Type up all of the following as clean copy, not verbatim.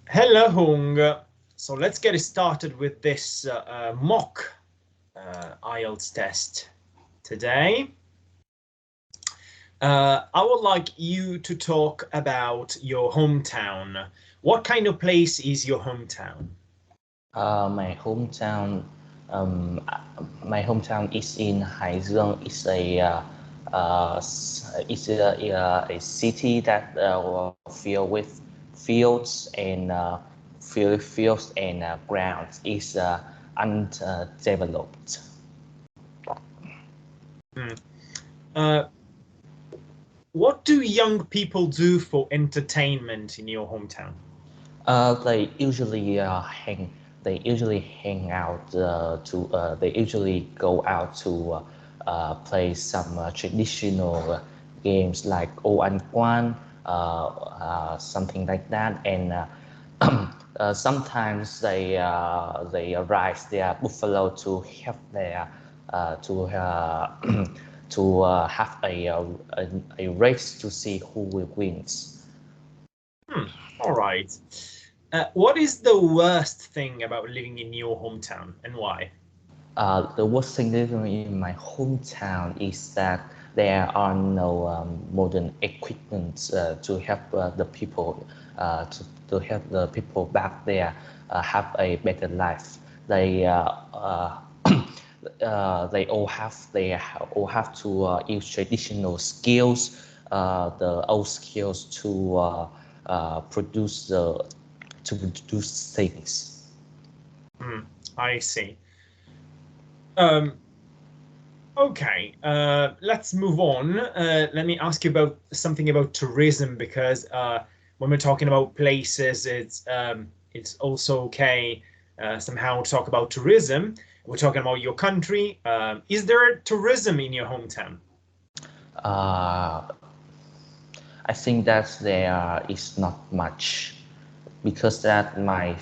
Hello, Hùng. So let's get started with this mock IELTS test today. I would like you to talk about your hometown. What kind of place is your hometown? My hometown, um, my hometown is in Haizheng. It's a city that filled with fields and grounds. It's undeveloped. What do young people do for entertainment in your hometown? They usually hang. They usually hang out They usually go out to play some traditional games like O An Quan, something like that, and sometimes they raise their buffalo to have their to to have a race to see who will wins. All right. What is the worst thing about living in your hometown and why? The worst thing living in my hometown is that there are no modern equipment to help the people to help the people back there have a better life. They all have to use traditional skills, the old skills produce to produce things. I see. Okay, let's move on. Let me ask you about something about tourism, because when we're talking about places, it's also okay somehow to talk about tourism. We're talking about your country. Is there tourism in your hometown? I think that there is not much because that my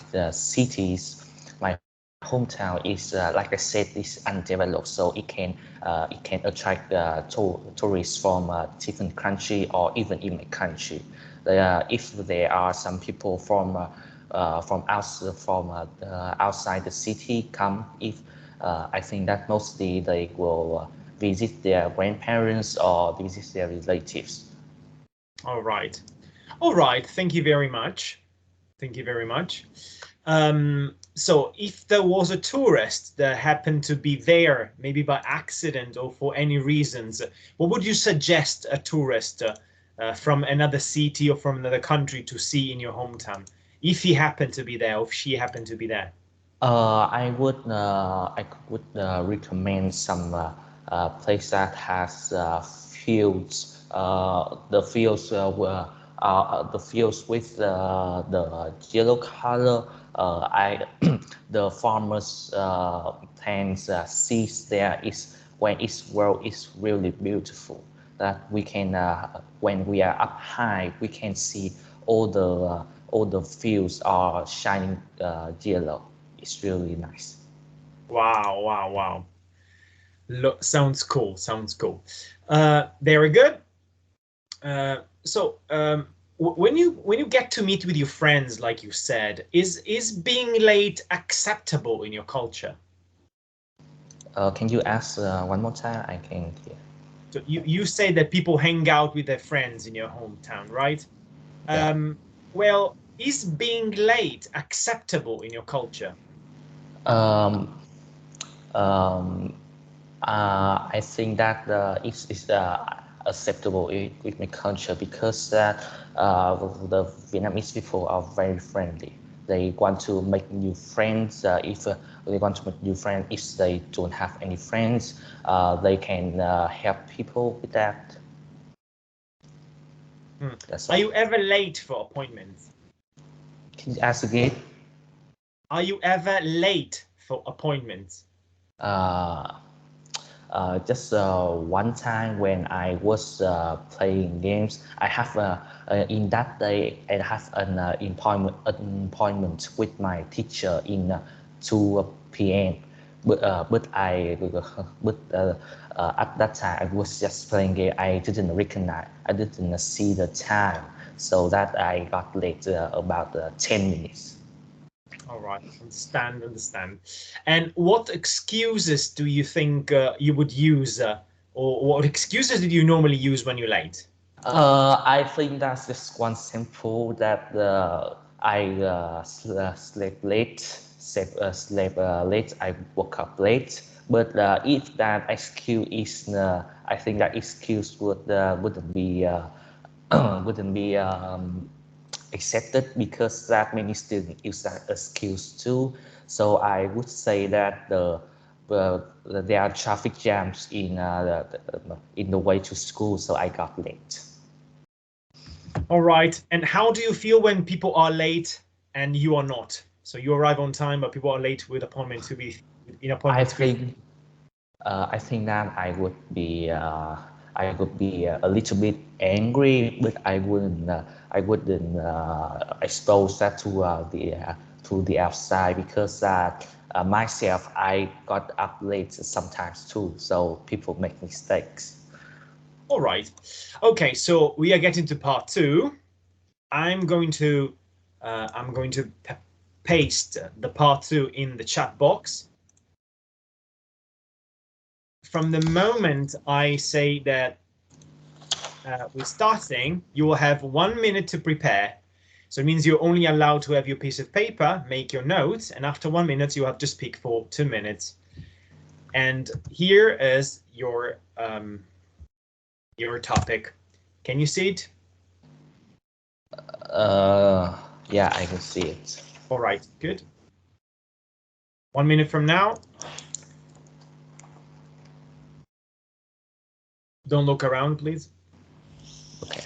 hometown is like I said, is undeveloped, so it can attract tourists from different country or even in my country. If there are some people from outside the city come, if I think that mostly they will visit their grandparents or visit their relatives. All right. All right. Thank you very much. Thank you very much. So if there was a tourist that happened to be there, maybe by accident or for any reasons, what would you suggest a tourist from another city or from another country to see in your hometown, if he happened to be there or if she happened to be there? I would recommend some place that has fields. The fields with the yellow color. The farmers plants seeds there is when its world is really beautiful. That we can when we are up high, we can see all the fields are shining yellow. It's really nice. Wow, wow, wow. Look, sounds cool. Sounds cool. Very good. So when you get to meet with your friends, like you said, is being late acceptable in your culture? Can you ask one more time? I can hear. So you say that people hang out with their friends in your hometown, right? Yeah. Well, is being late acceptable in your culture? Um, um, I think that is acceptable with my culture because the Vietnamese people are very friendly. They want to make new friends. If they want to make new friends, if they don't have any friends, they can help people with that. That's Are all. you ever late for appointments? Can you ask again? Are you ever late for appointments? Uh, just one time when I was playing games, I have in that day I have an appointment with my teacher in 2 p.m. But at that time I was just playing game. I didn't recognize. I didn't see the time. so that I got late about 10 minutes. All right, understand. And what excuses do you think you would use, or what excuses did you normally use when you're late? I think that's just one simple that I slept late, slept late, I woke up late. But if that excuse is, I think that excuse wouldn't be wouldn't be accepted because that many students use that excuse too. So I would say that there are traffic jams in the way to school, so I got late. All right. And how do you feel when people are late and you are not? So you arrive on time, but people are late with appointment to be in appointment. I think that I would be a little bit angry, but I wouldn't expose that to the outside because myself I got up late sometimes too. So people make mistakes. All right. Okay, so we are getting to part 2. I'm going to paste the part 2 in the chat box. From the moment I say that we're starting, you will have 1 minute to prepare. So it means you're only allowed to have your piece of paper, make your notes, and after 1 minute, you have to speak for 2 minutes. And here is your topic. Can you see it? Yeah, I can see it. All right, good. 1 minute from now. Don't look around, please. Okay.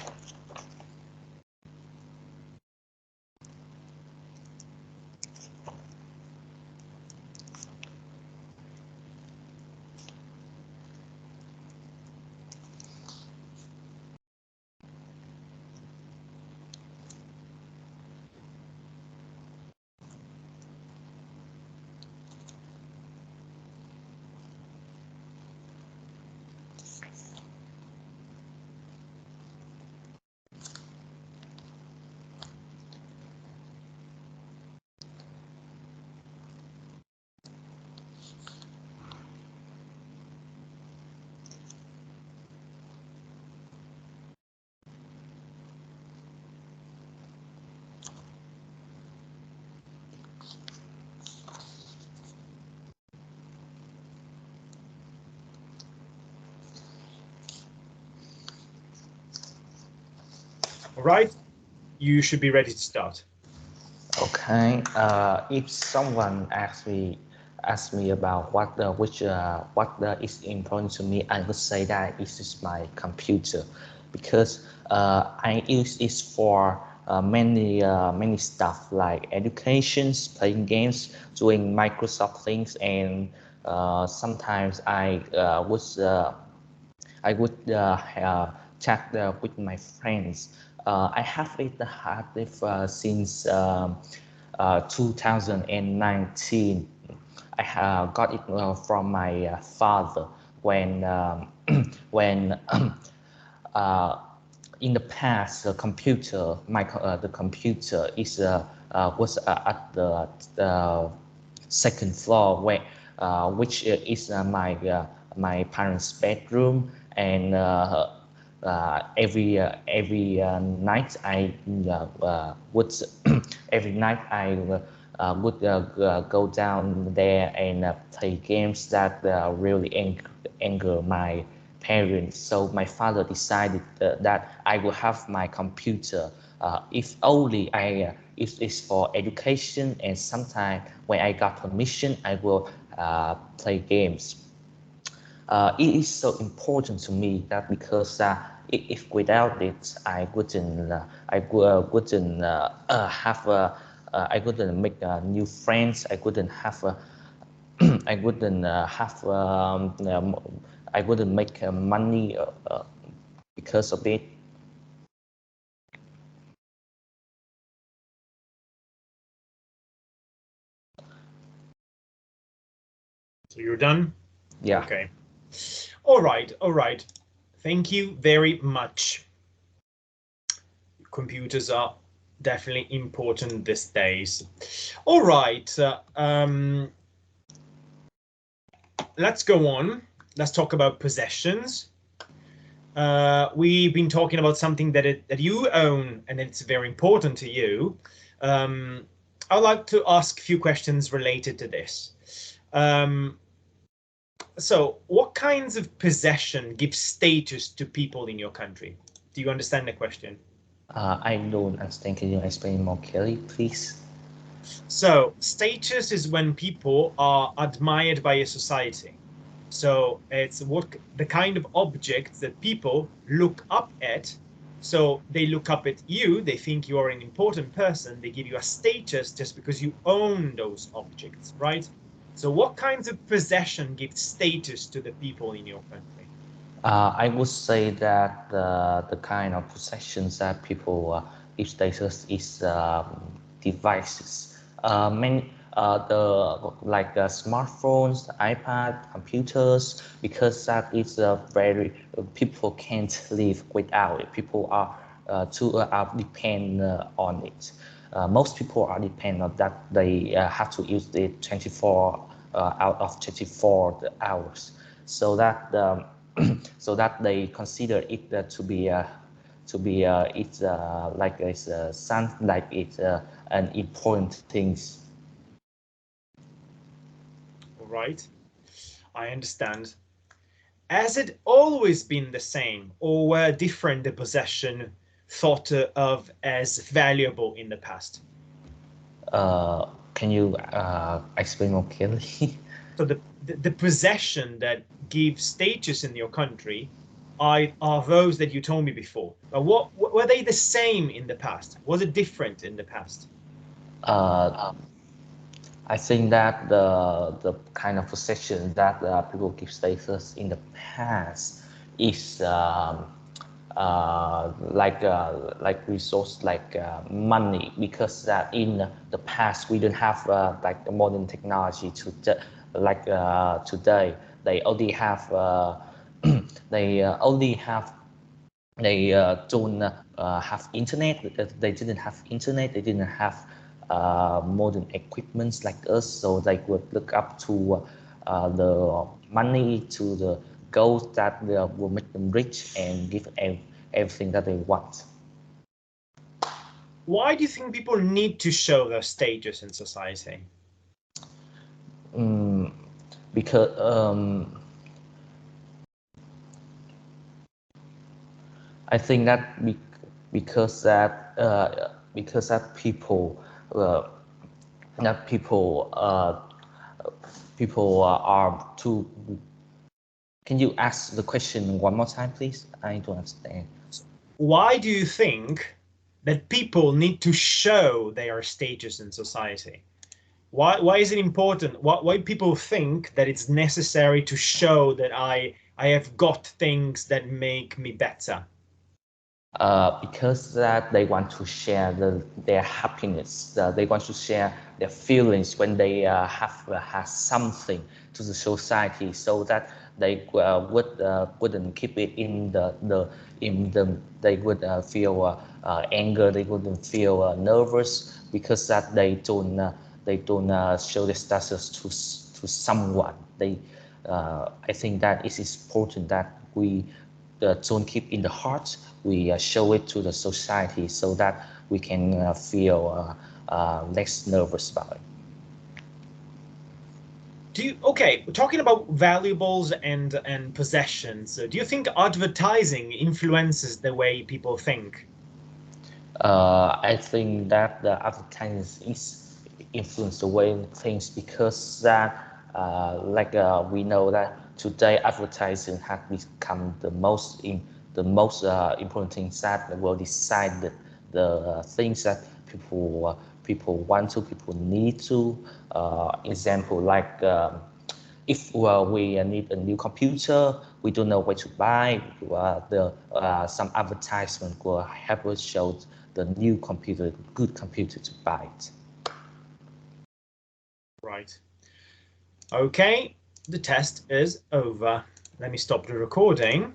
All right, you should be ready to start. Okay. If someone asks me about what is important to me, I would say that it is my computer, because I use it for many stuff like educations, playing games, doing Microsoft things, and sometimes I would chat with my friends. I have had it since 2019. I got it from my father when when in the past the computer the computer was at the second floor where which is my parents' bedroom, and every night I would every night I would go down there and play games that really anger my parents. So my father decided that I will have my computer if only if it's for education, and sometimes when I got permission I will play games. It is so important to me that because if without it wouldn't have I wouldn't make new friends. I wouldn't have I wouldn't have I wouldn't make money because of it. So you're done? Yeah. Okay. All right. Thank you very much. computers are definitely important these days. All right, let's go on. Let's talk about possessions. We've been talking about something that you own and it's very important to you. I'd like to ask a few questions related to this. So what kinds of possession give status to people in your country? Do you understand the question? I don't understand. Can you explain more clearly, please? So status is when people are admired by a society. So it's what the kind of objects that people look up at. So they look up at you, they think you are an important person, they give you a status just because you own those objects, right? So what kinds of possession give status to the people in your country? I would say that the kind of possessions that people give status is devices. Many the like smartphones, iPad, computers, because that is a very people can't live without it. People are depend on it. Most people are dependent on that. They have to use it 24 out of 24 hours, so that so that they consider it to be it's like it's some like it's an important things. All right, I understand. Has it always been the same, or were different the possession thought of as valuable in the past? Can you explain more clearly? So the possession that gives status in your country are those that you told me before. But what were they the same in the past? Was it different in the past? I think that the kind of possession that people give status in the past is like resource like money, because that in the past we don't have like the modern technology to today. They only have they only have they don't have internet. They didn't have internet. They didn't have modern equipments like us, so they would look up to the money, to the goals that will make them rich and give everything that they want. Why do you think people need to show their status in society? Because I think that because that people are too. Can you ask the question one more time, please? I don't understand. Why do you think that people need to show their status in society? Why is it important? Why people think that it's necessary to show that I have got things that make me better? Because that they want to share their happiness. They want to share their feelings when they have something to the society, so that they wouldn't keep it in they would feel anger. They wouldn't feel nervous, because that they don't show their status to someone. I think that it is important that we don't keep in the heart. We show it to the society, so that we can feel less nervous about it. Okay, talking about valuables and possessions, do you think advertising influences the way people think? I think that the advertising is influence the way things, because that we know that today advertising has become the most important things that will decide the things that people want to, people need to. Example like if we need a new computer, we don't know where to buy. Some advertisement will help us show the new computer, good computer to buy it. Right. Okay, the test is over. Let me stop the recording.